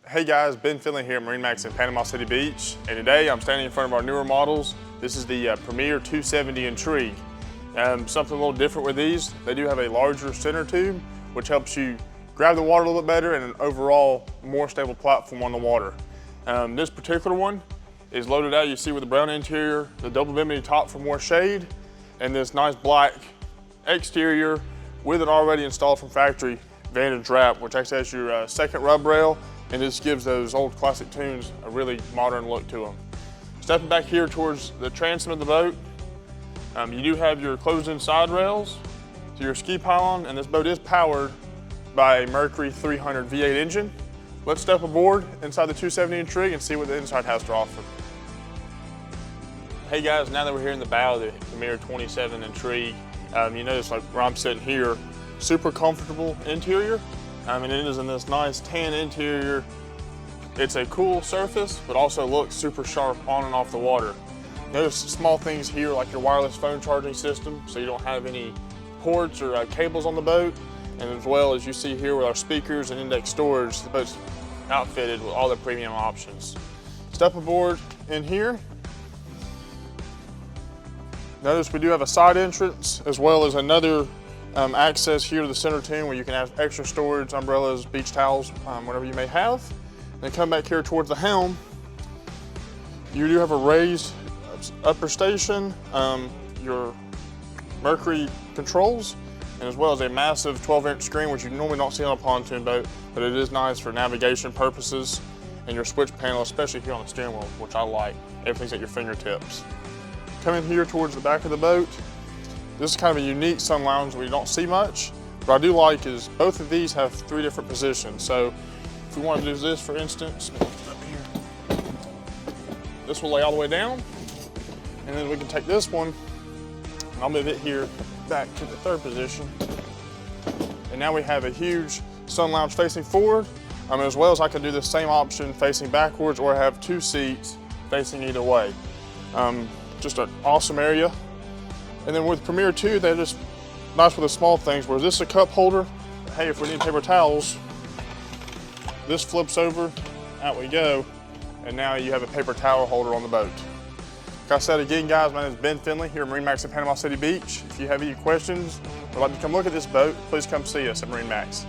Hey guys, Ben Finley here at MarineMax in Panama City Beach, and today I'm standing in front of our newer models. This is the Premier 270 Intrigue. Something a little different with these, they do have a larger center tube, which helps you grab the water a little bit better and an overall more stable platform on the water. This particular one is loaded out, you see, with the brown interior, the double bimini top for more shade, and this nice black exterior with an already installed from factory vantage wrap, which actually has your second rub rail, and this gives those old classic tunes a really modern look to them. Stepping back here towards the transom of the boat, you do have your closed-in side rails to your ski pylon, and this boat is powered by a Mercury 300 V8 engine. Let's step aboard inside the 270 Intrigue and see what the inside has to offer. Hey guys, now that we're here in the bow of the Premier 27 Intrigue, you notice like where I'm sitting here, super comfortable interior. And it is in this nice tan interior. It's a cool surface, but also looks super sharp on and off the water. Notice small things here like your wireless phone charging system, so you don't have any ports or cables on the boat. And as well as you see here with our speakers and index storage, the boat's outfitted with all the premium options. Step aboard in here. Notice we do have a side entrance as well as another access here to the center tune where you can have extra storage, umbrellas, beach towels, whatever you may have. And then come back here towards the helm. You do have a raised upper station, your Mercury controls, and as well as a massive 12-inch screen, which you normally don't see on a pontoon boat, but it is nice for navigation purposes, and your switch panel, especially here on the steering wheel, which I like. Everything's at your fingertips. Coming here towards the back of the boat, this is kind of a unique sun lounge where you don't see much. What I do like is both of these have 3 different positions. So if we want to do this, for instance, up here, this will lay all the way down. And then we can take this one, and I'll move it here back to the 3rd position. And now we have a huge sun lounge facing forward, as well as I can do the same option facing backwards, or have 2 seats facing either way. Just an awesome area. And then with Premier 2, they're just nice with the small things. Whereas this is a cup holder. Hey, if we need paper towels, this flips over, out we go, and now you have a paper towel holder on the boat. Like I said again, guys, my name is Ben Finley here at MarineMax in Panama City Beach. If you have any questions or would like to come look at this boat, please come see us at MarineMax.